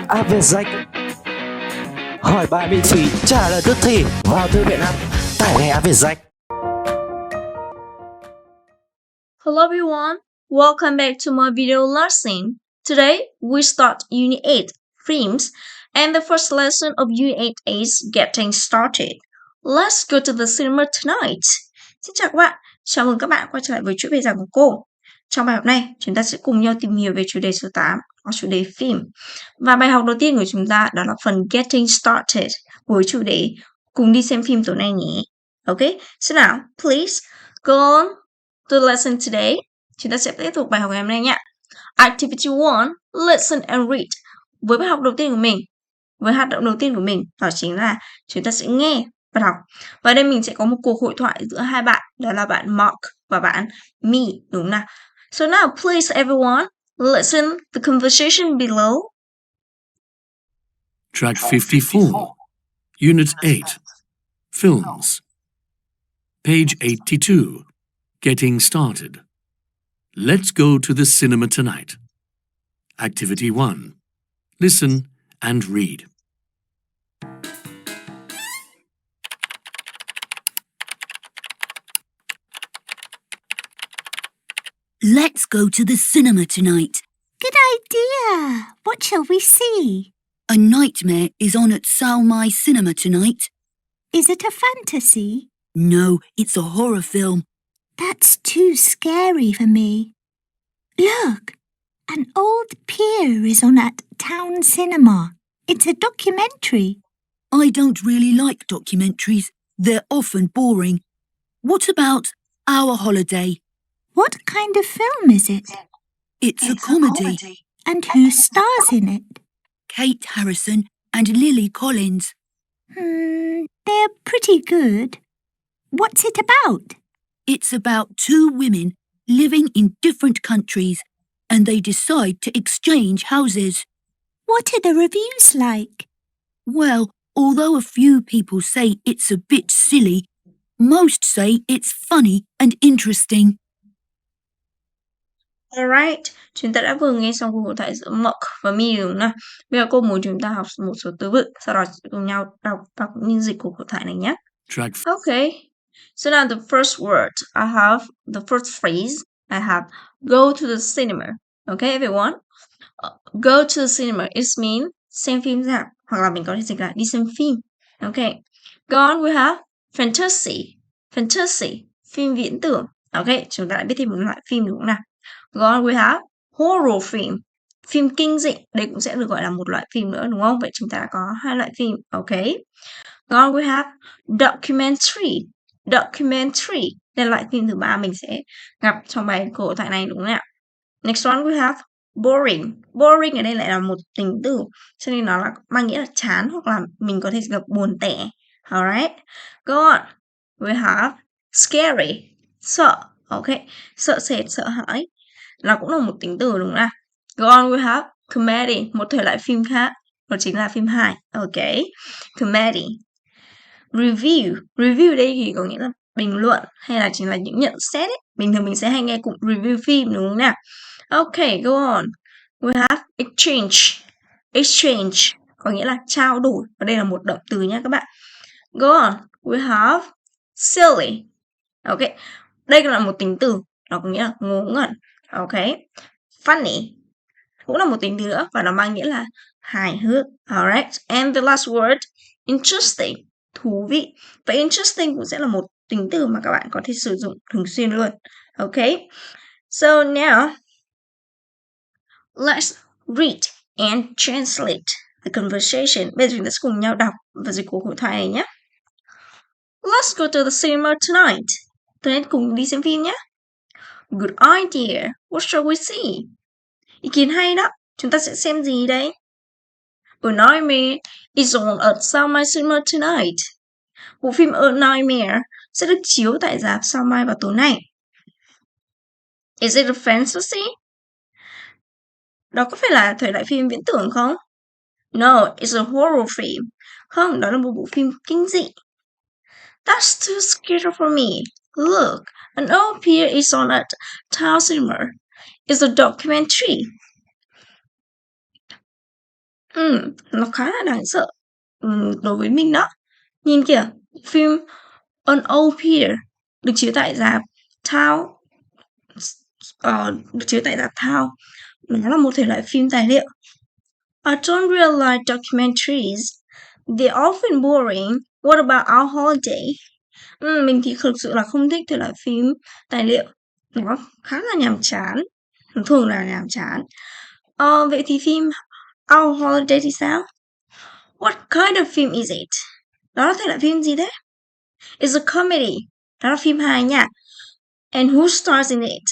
VietJack. Hỏi bài miễn phí, trả lời tức thì. Vào thư viện app, tải ngay app VietJack. Hello everyone, welcome back to my video lesson. Today we start Unit 8, Themes, and the first lesson of Unit 8 is Getting Started. Let's go to the cinema tonight. Xin chào các bạn, chào mừng các bạn quay trở lại với chuỗi bài giảng của cô. Trong bài học này, chúng ta sẽ cùng nhau tìm hiểu về chủ đề số 8, có chủ đề phim. Và bài học đầu tiên của chúng ta đó là phần Getting Started với chủ đề cùng đi xem phim tối nay nhé. Ok, so now, please go on to the lesson today. Chúng ta sẽ tiếp tục bài học ngày hôm nay nhé. Activity 1, listen and read. Với bài học đầu tiên của mình, với hoạt động đầu tiên của mình, đó chính là chúng ta sẽ nghe và đọc. Và đây mình sẽ có một cuộc hội thoại giữa hai bạn, đó là bạn Mark và bạn Me, đúng không nào? So now, please everyone, listen the conversation below. Track 54, Unit 8, Films. Page 82, Getting Started. Let's go to the cinema tonight. Activity 1, listen and read. Let's go to the cinema tonight. Good idea. What shall we see? A Nightmare is on at Salmai Cinema tonight. Is it a fantasy? No, it's a horror film. That's too scary for me. Look, an old pier is on at Town Cinema. It's a documentary. I don't really like documentaries. They're often boring. What about Our Holiday? What kind of film is it? It's a comedy. And who stars in it? Kate Harrison and Lily Collins. They're pretty good. What's it about? It's about two women living in different countries and they decide to exchange houses. What are the reviews like? Well, although a few people say it's a bit silly, most say it's funny and interesting. Alright, chúng ta đã vừa nghe xong cuộc hội thoại giữa Mark và Me đúng không nào? Bây giờ cô muốn chúng ta học một số từ vựng, sau đó cùng nhau đọc và cũng như dịch cuộc hội thoại này nhé. Okay, so now the first word, I have the first phrase, I have go to the cinema. Okay, everyone? Go to the cinema, it means xem phim rạp, hoặc là mình có thể dịch là đi xem phim. Okay, go on, we have fantasy, phim viễn tưởng. Okay, chúng ta đã biết thêm một loại phim đúng không nào? Go on, we have horror film, phim kinh dị. Đây cũng sẽ được gọi là một loại phim nữa đúng không? Vậy chúng ta đã có hai loại phim. Okay. Go on, we have documentary. Đây là loại phim thứ ba mình sẽ gặp trong bài câu hội thoại này đúng không ạ? Next one we have boring. Boring ở đây lại là một tính từ, cho nên nó là mang nghĩa là chán hoặc là mình có thể gặp buồn tẻ. Alright. Go on. We have scary. Sợ. Okay. Sợ sệt, sợ hãi. Nó cũng là một tính từ đúng không nào? Go on, we have comedy, một thể loại phim khác, đó chính là phim hài. Ok, comedy. Review đây thì có nghĩa là bình luận hay là chính là những nhận xét ấy. Bình thường mình sẽ hay nghe cụm review phim đúng không nào? Ok, go on. We have exchange có nghĩa là trao đổi, và đây là một động từ nha các bạn. Go on, we have silly. Ok, đây là một tính từ, nó có nghĩa là ngớ ngẩn. Ok, funny cũng là một tính từ nữa và nó mang nghĩa là hài hước. Alright, and the last word, interesting, thú vị. Và interesting cũng sẽ là một tính từ mà các bạn có thể sử dụng thường xuyên luôn. Ok, so now let's read and translate the conversation. Bây giờ chúng ta sẽ cùng nhau đọc và dịch cuộc hội thoại này nhé. Let's go to the cinema tonight. Tối nay cùng đi xem phim nhé. Good idea. What shall we see? Ý kiến hay đó. Chúng ta sẽ xem gì đây? A Nightmare is on at Salmai Cinema tonight. Bộ phim A Nightmare sẽ được chiếu tại rạp Salmai vào tối nay. Is it a fantasy? Đó có phải là thể loại phim viễn tưởng không? No, it's a horror film. Không, đó là một bộ phim kinh dị. That's too scary for me. Look, an old pier is on at Town Cinema. It's a documentary. Nó khá là đáng sợ đối với mình đó. Nhìn kìa, phim An Old Pier được chiếu tại rạp Town. Được chiếu tại rạp Town. Nó là một thể loại phim tài liệu. I don't really like documentaries. They're often boring. What about Our Holiday? Mình thì thực sự là không thích thể loại phim tài liệu. Nó khá là nhàm chán. Thường là nhàm chán. Vậy thì phim Our Holiday thì sao? What kind of film is it? Đó là thể loại phim gì thế? It's a comedy. Đó là phim hài nha. And who stars in it?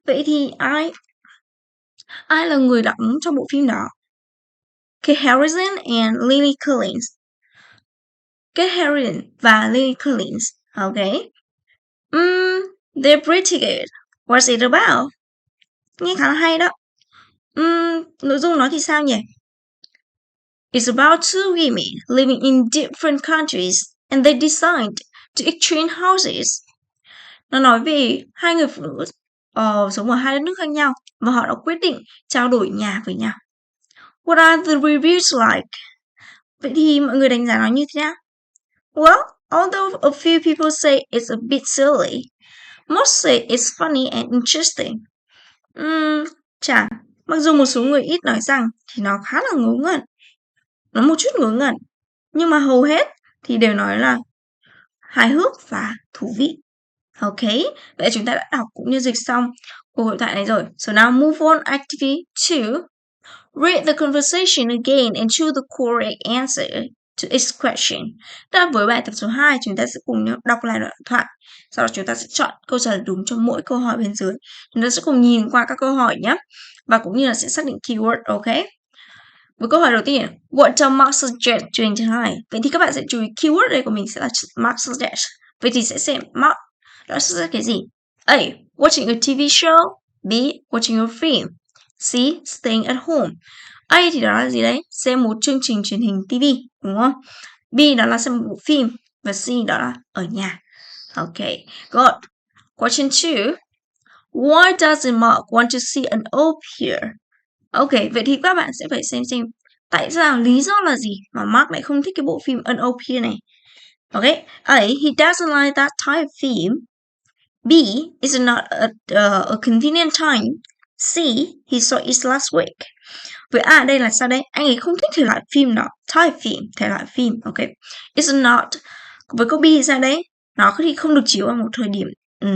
Vậy thì ai là người đóng trong bộ phim đó? Kate Harrison and Lily Collins. Kate Harrison và Lily Collins. Okay. They're pretty good. What's it about? Nghe khá là hay đó. Nội dung nó thì sao nhỉ? It's about two women living in different countries and they decide to exchange houses. Nó nói về hai người phụ nữ sống ở hai đất nước khác nhau và họ đã quyết định trao đổi nhà với nhau. What are the reviews like? Vậy thì mọi người đánh giá nó như thế nào? Well, although a few people say it's a bit silly, most say it's funny and interesting. Mặc dù một số người ít nói rằng thì nó khá là ngớ ngẩn. Nó một chút ngớ ngẩn. Nhưng mà hầu hết thì đều nói là hài hước và thú vị. Ok, vậy chúng ta đã đọc cũng như dịch xong cuộc hội thoại này rồi. So now move on activity 2. Read the conversation again and choose the correct answer to each question. Đó là với bài tập số 2, chúng ta sẽ cùng nhau đọc lại đoạn thoại. Sau đó chúng ta sẽ chọn câu trả lời đúng cho mỗi câu hỏi bên dưới. Chúng ta sẽ cùng nhìn qua các câu hỏi nhé. Và cũng như là sẽ xác định keyword, ok? Với câu hỏi đầu tiên, what does Mark suggest during tonight? Vậy thì các bạn sẽ chú ý keyword đây của mình sẽ là Mark suggest. Vậy thì sẽ xem Mark đó suggest cái gì? A. Watching a TV show. B. Watching a film. C. Staying at home. A thì đó là gì đấy? Xem một chương trình truyền hình TV, đúng không? B đó là xem một bộ phim. Và C đó là ở nhà. Ok, good. Question 2. Why doesn't Mark want to see an old pier? Ok, vậy thì các bạn sẽ phải xem tại sao, lý do là gì mà Mark lại không thích cái bộ phim An Old Pier này. Ok, A. He doesn't like that type of film. B. It's not a convenient time. C. He saw it last week. Với A đây là sao đây? Anh ấy không thích thể loại phim đó. Type phim, thể loại phim. Ok. It's not. Với câu B thì sao đấy? Nó thì không được chiếu vào một thời điểm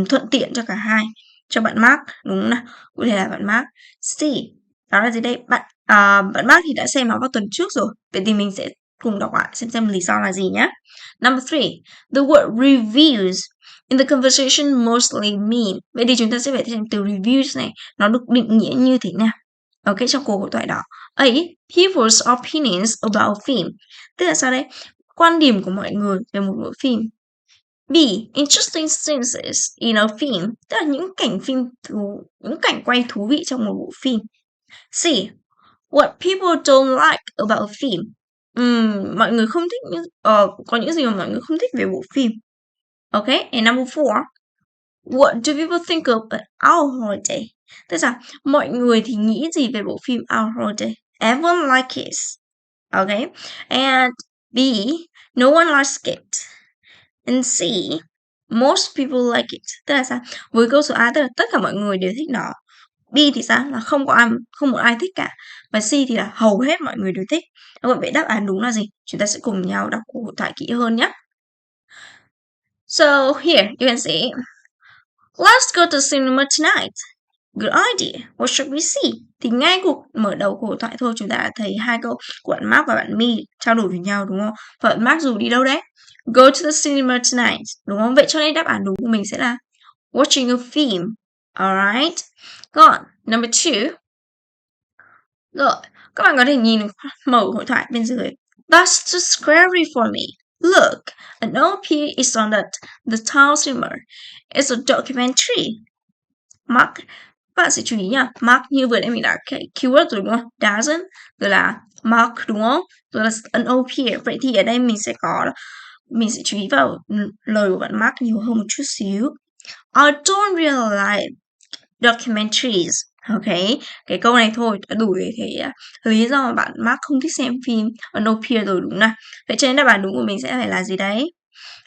thuận tiện cho cả hai. Cho bạn Mark, đúng không nào? Cụ thể là bạn Mark. C. Đó là gì đây? Bạn Mark thì đã xem nó vào tuần trước rồi. Vậy thì mình sẽ cùng đọc lại xem lý do là gì nhé. Number 3. The word reviews in the conversation mostly mean. Vậy thì chúng ta sẽ phải xem từ reviews này nó được định nghĩa như thế nào. Ok, trong cuộc hội thoại đó. A. People's opinions about a film. Tức là sao đây? Quan điểm của mọi người về một bộ phim. B. Interesting scenes in a film. Tức là những cảnh quay thú vị trong một bộ phim. C. What people don't like about a film. Mọi người không thích có những gì mà mọi người không thích về bộ phim. Ok, and number 4. What do people think of Our Holiday? Tức là mọi người thì nghĩ gì về bộ phim Our Holiday? Everyone likes it. Ok, and B. No one likes it. And C. Most people like it. Tức là sao? Với câu số A tức là tất cả mọi người đều thích nó. B thì sao? Là không một ai thích cả. Và C thì là hầu hết mọi người đều thích. Vậy đáp án đúng là gì? Chúng ta sẽ cùng nhau đọc cuộc hội thoại kỹ hơn nhé. So here you can see. Let's go to cinema tonight. Good idea. What should we see? Thì ngay cuộc mở đầu cuộc hội thoại thôi chúng ta đã thấy hai câu của bạn Mark và bạn My trao đổi với nhau, đúng không? Và bạn Mark dù đi đâu đấy? Go to the cinema tonight, đúng không? Vậy cho nên đáp án đúng của mình sẽ là watching a film. Alright. Còn number 2. Rồi, các bạn có thể mở hội thoại bên dưới. That's too scary for me. Look, an old pier is on the town cinema. It's a documentary. Mark, các bạn sẽ chú ý nha. Mark như vừa nãy mình đã keyword rồi đúng không? Doesn't, rồi là Mark đúng không? Rồi là an old pier. Vậy thì ở đây mình sẽ chú ý vào lời của bạn Mark nhiều hơn một chút xíu. I don't really like documentaries. Ok, cái câu này thôi đã đủ để thấy lý do mà bạn Mark không thích xem phim No Peer rồi đúng không? Vậy cho nên đáp án đúng của mình sẽ phải là gì đấy?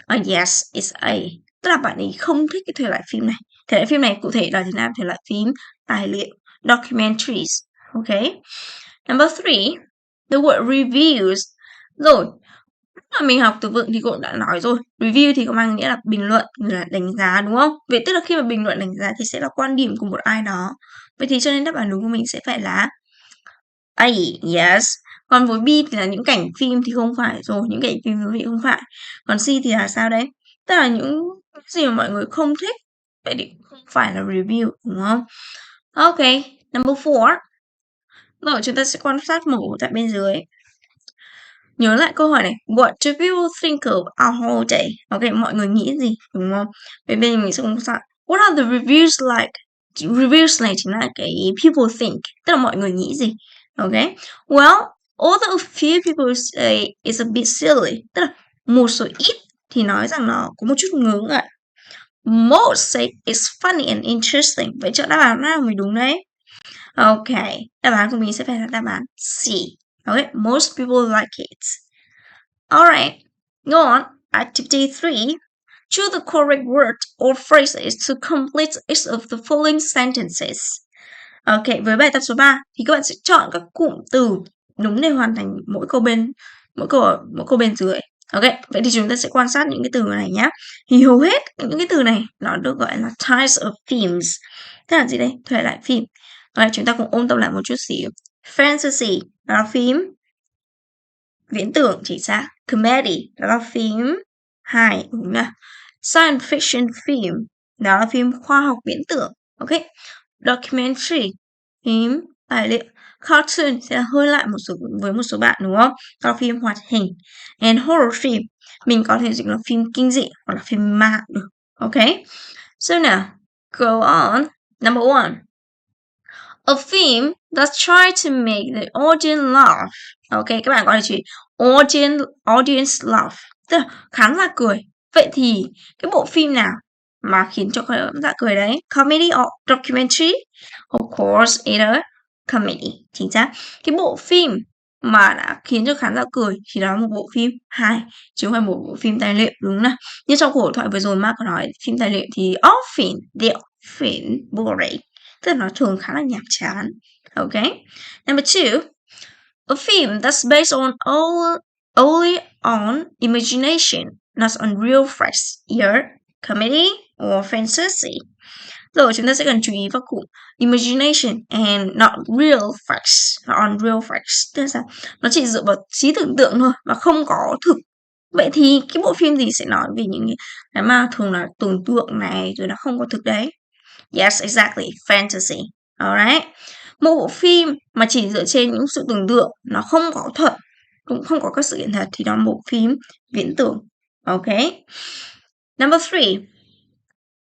Yes, it's A. Tức là bạn ấy không thích cái thể loại phim này. Thể loại phim này cụ thể là thế nào? Thể loại phim tài liệu, documentaries. Ok. Number 3, the word reviews. Rồi, mà mình học từ vựng thì cũng đã nói rồi. Review thì có mang nghĩa là bình luận, là đánh giá đúng không? Vậy tức là khi mà bình luận đánh giá thì sẽ là quan điểm của một ai đó. Vậy thì cho nên đáp án đúng của mình sẽ phải là A, yes. Còn với B thì là những cảnh phim thì không phải rồi, những cảnh phim thú vị không phải. Còn C thì là sao đấy? Tức là những gì mà mọi người không thích. Vậy thì không phải là review đúng không? Ok, number 4. Rồi chúng ta sẽ quan sát mẫu tại bên dưới. Nhớ lại câu hỏi này, what do people think of our holiday? Ok, mọi người nghĩ gì, đúng không? Vậy bên mình sẽ quan sát, what are the reviews like? Reviews này chính là cái people think, tức là mọi người nghĩ gì. Ok, well, although a few people say it's a bit silly, tức là một số ít thì nói rằng nó có một chút ngớ ngẩn. Most say it's funny and interesting. Vậy chọn đáp án nào mới đúng đấy? Ok, đáp án của mình sẽ phải là đáp án C. Okay, most people like it. Alright, go on. Activity 3. Choose the correct word or phrases to complete each of the following sentences. Ok, với bài tập số 3 thì các bạn sẽ chọn các cụm từ đúng để hoàn thành mỗi câu bên dưới. Ok, vậy thì chúng ta sẽ quan sát những cái từ này nhé. Thì hầu hết những cái từ này nó được gọi là types of themes. Thế là gì đây? Thể loại phim. Rồi, chúng ta cùng ôn tập lại một chút xíu. Fantasy là phim viễn tưởng chính xác. Comedy là phim hài đúng không? Science fiction phim đó là phim khoa học viễn tưởng. Ok. Documentary phim tài liệu. Cartoon sẽ là hơi lại với một số bạn đúng không? Đó là phim hoạt hình. And horror film mình có thể dịch là phim kinh dị hoặc là phim ma được. Ok. So now go on. Number 1. A film that try to make the audience laugh. Ok, các bạn có thể chỉ audience laugh, tức là khán giả cười. Vậy thì cái bộ phim nào mà khiến cho khán giả cười đấy? Comedy or documentary? Of course, either comedy. Chính xác. Cái bộ phim mà đã khiến cho khán giả cười thì đó là một bộ phim hài, chứ không phải một bộ phim tài liệu đúng không nào? Như trong cuộc hội thoại vừa rồi Mark có nói phim tài liệu thì often they often boring. Tức là nó thường khá là nhàm chán. Ok. Number 2. A film that's based on only on imagination, not on real facts. Either comedy or fantasy. Rồi chúng ta sẽ cần chú ý vào cụm imagination and not real facts. Not on real facts. Tức là sao? Nó chỉ dựa vào trí tưởng tượng thôi và không có thực. Vậy thì cái bộ phim gì sẽ nói về những cái mà thường là tưởng tượng này rồi là không có thực đấy? Yes, exactly. Fantasy. Alright. Một bộ phim mà chỉ dựa trên những sự tưởng tượng, nó không có thật, cũng không có các sự kiện thật thì đó là một phim viễn tưởng. Ok. Number 3.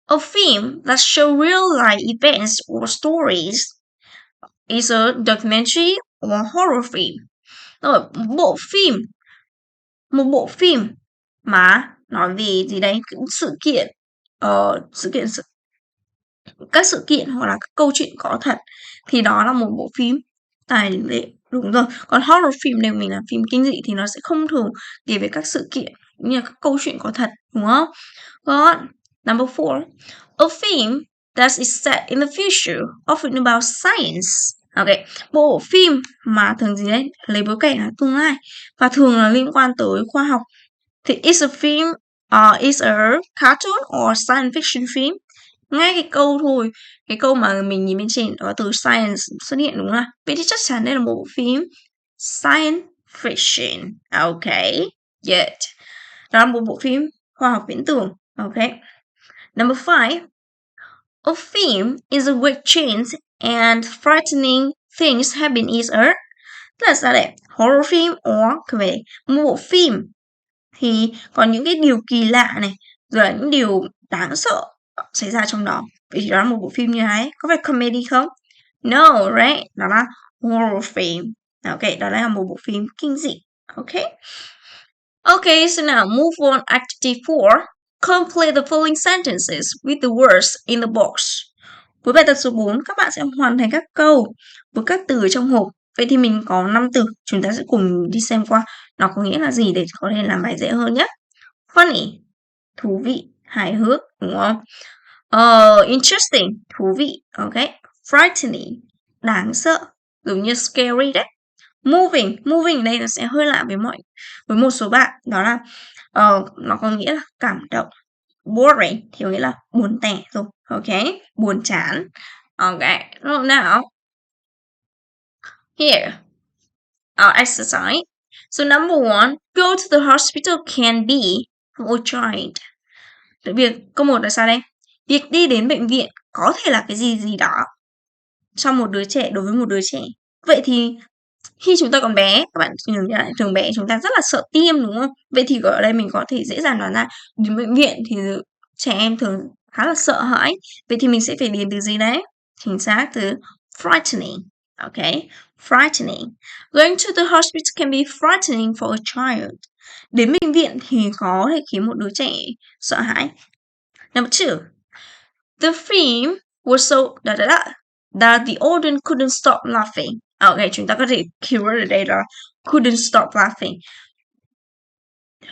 A film that show real life events or stories is a documentary or horror film. Rồi, một bộ phim mà nói về gì đấy, những các sự kiện hoặc là các câu chuyện có thật thì đó là một bộ phim tài liệu đúng rồi. Còn horror film nếu mình là phim kinh dị thì nó sẽ không thường kể về các sự kiện như là các câu chuyện có thật đúng không? Còn number 4, a film that is set in the future often about science. Ok, bộ phim mà thường gì đấy lấy bối cảnh là tương lai và thường là liên quan tới khoa học thì is a film is a cartoon or science fiction film. Ngay cái câu thôi, cái câu mà mình nhìn bên trên có từ science xuất hiện đúng không nào? Vậy thì chắc chắn đây là một bộ phim science fiction. Ok, good. Đó là một bộ phim khoa học viễn tưởng. Ok. Number 5. A film is a great change and frightening things happen in Earth. Tức là sao đấy? Horror film or comedy. Một bộ phim thì có những cái điều kỳ lạ này, rồi là những điều đáng sợ xảy ra trong đó. Vậy thì đó là một bộ phim như thế. Có phải comedy không? No, right? Đó là horror film. Ok, đó là một bộ phim kinh dị. Ok. Okay, so now move on activity 4. Complete the following sentences with the words in the box. Với bài tập số 4, các bạn sẽ hoàn thành các câu với các từ trong hộp. Vậy thì mình có 5 từ, chúng ta sẽ cùng đi xem qua nó có nghĩa là gì để có thể làm bài dễ hơn nhé. Funny, thú vị, hài hước, đúng không? Interesting, thú vị, ok. Frightening, đáng sợ, giống như scary đấy. Moving ở đây nó sẽ hơi lạ với một số bạn, đó là nó có nghĩa là cảm động. Boring thì có nghĩa là buồn tẻ rồi, ok, buồn chán. Ok, rồi nào. Here, our exercise. So number 1, go to the hospital can be for a child. Câu 1 là sao đây? Việc đi đến bệnh viện có thể là cái gì đó cho một đứa trẻ, đối với một đứa trẻ. Vậy thì khi chúng ta còn bé, các bạn nhớ lại thường bé chúng ta rất là sợ tiêm đúng không? Vậy thì ở đây mình có thể dễ dàng đoán ra đến bệnh viện thì trẻ em thường khá là sợ hãi. Vậy thì mình sẽ phải điền từ gì đấy? Chính xác, từ frightening. Ok, frightening. Going to the hospital can be frightening for a child. Đến bệnh viện thì có thể khiến một đứa trẻ sợ hãi. Number 2, the film was so that the audience couldn't stop laughing. Ok, chúng ta có thể keyword ở đây là couldn't stop laughing.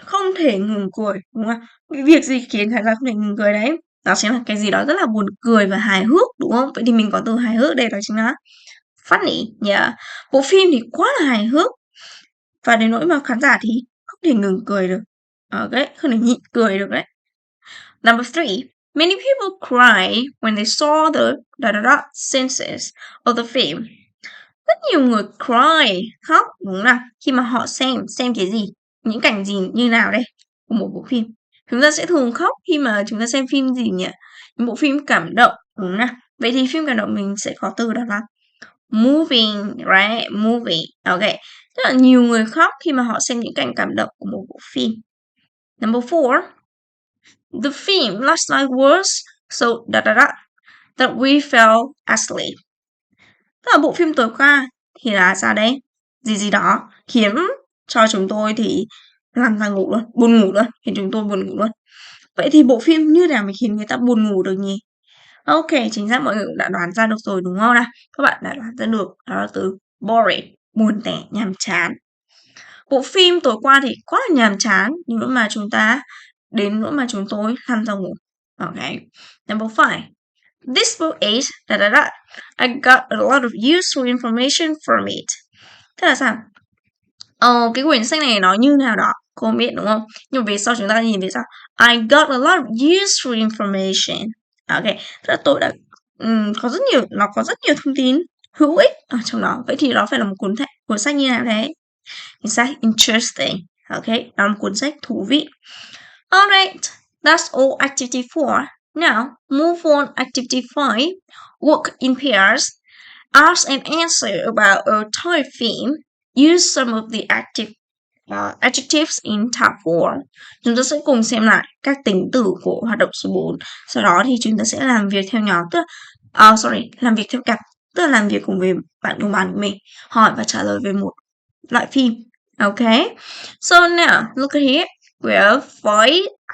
Không thể ngừng cười, đúng không? Việc gì khiến khán giả không thể ngừng cười đấy? Đó chính là cái gì đó rất là buồn cười và hài hước, đúng không? Vậy thì mình có từ hài hước đây, đó chính là funny, yeah. Bộ phim thì quá là hài hước và đến nỗi mà khán giả thì không thể ngừng cười được. Ok, không thể nhịn cười được đấy. Number 3, many people cry when they saw the senses of the film. Rất nhiều người cry, khóc, đúng không? Khi mà họ xem cái gì, những cảnh gì như nào đây của một bộ phim. Chúng ta sẽ thường khóc khi mà chúng ta xem phim gì nhỉ? Những bộ phim cảm động, đúng không? Vậy thì phim cảm động mình sẽ có từ đó là moving, right? Moving, ok. Rất là nhiều người khóc khi mà họ xem những cảnh cảm động của một bộ phim. Number 4, the film last night was so that we fell asleep. Tức là bộ phim tối qua thì là sao đấy? Gì đó khiến cho chúng tôi thì lăn ra ngủ luôn, buồn ngủ luôn, khiến chúng tôi buồn ngủ luôn. Vậy thì bộ phim như nào mới khiến người ta buồn ngủ được nhỉ? Ok, chính xác, mọi người cũng đã đoán ra được rồi đúng không nào? Các bạn đã đoán ra được, đó là từ boring, buồn tẻ, nhàm chán. Bộ phim tối qua thì quá là nhàm chán, đến nỗi mà chúng tôi lăn ra ngủ. Ok. Number 5. This book is I got a lot of useful information from it. Thế là sao? Cái quyển sách này nó như nào đó, cô không biết đúng không? Nhưng về sau chúng ta nhìn thấy sao? I got a lot of useful information. Ok, tức là tôi đã nó có rất nhiều thông tin hữu ích ở trong đó. Vậy thì đó phải là một cuốn sách như nào đấy? Chính xác, interesting. Ok, đó là một cuốn sách thú vị. Alright, that's all activity 4. Now, move on activity 5. Work in pairs. Ask and answer about a toy theme. Use some of the adjectives in tab 4. Chúng ta sẽ cùng xem lại các tính từ của hoạt động số 4. Sau đó thì chúng ta sẽ làm việc theo nhóm, làm việc theo cặp, tức là làm việc cùng với bạn cùng bàn của mình, hỏi và trả lời về một loại phim. Okay, so now look at here. We have 5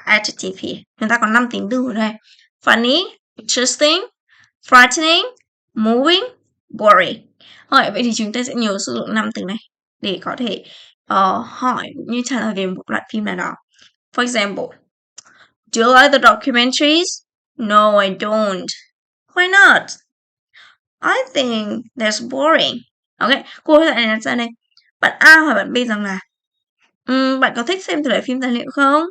adjectives here. Chúng ta có 5 tính từ ở đây. Funny, interesting, frightening, moving, boring. Vậy thì chúng ta sẽ nhớ sử dụng 5 từ này để có thể hỏi cũng như trả lời về một loại phim nào đó. For example, do you like the documentaries? No, I don't. Why not? I think that's boring. Ok, cô lại đặt ra đây. Bạn A hỏi bạn B rằng là bạn có thích xem thể loại phim tài liệu không?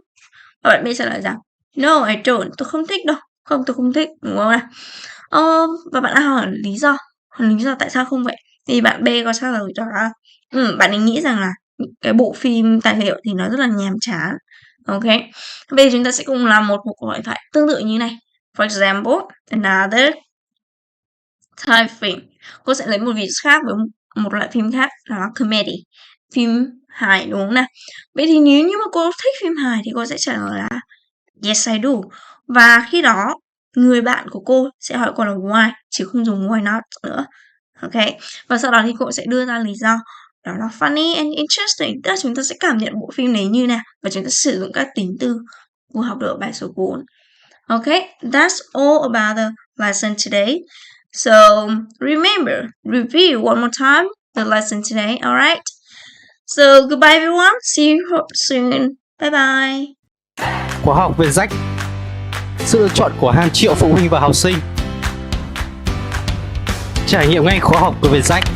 Và bạn B trả lời rằng no, I don't. Tôi không thích đâu. Không, tôi không thích. Đúng không nào? Và bạn A hỏi lý do tại sao không vậy? Thì bạn B có trả lời rằng là bạn ấy nghĩ rằng là cái bộ phim tài liệu thì nó rất là nhàm chán. Ok. Bây giờ chúng ta sẽ cùng làm một cuộc hội thoại tương tự như này. For example, another type film. Cô sẽ lấy một ví dụ khác với một loại phim khác, đó là comedy, phim hài, đúng không nào? Vậy thì nếu như mà cô thích phim hài thì cô sẽ trả lời là yes I do. Và khi đó người bạn của cô sẽ hỏi cô là why, chứ không dùng why not nữa. Ok. Và sau đó thì cô sẽ đưa ra lý do, đó là funny and interesting. Tức là chúng ta sẽ cảm nhận bộ phim này như nào và chúng ta sử dụng các tính từ vừa học được ở bài số 4. Okay, that's all about the lesson today. So remember, review one more time the lesson today, alright? So goodbye everyone, see you soon. Bye bye. Khóa học VietJack, sự lựa chọn của hàng triệu phụ huynh và học sinh. Trải nghiệm ngay khóa học của VietJack.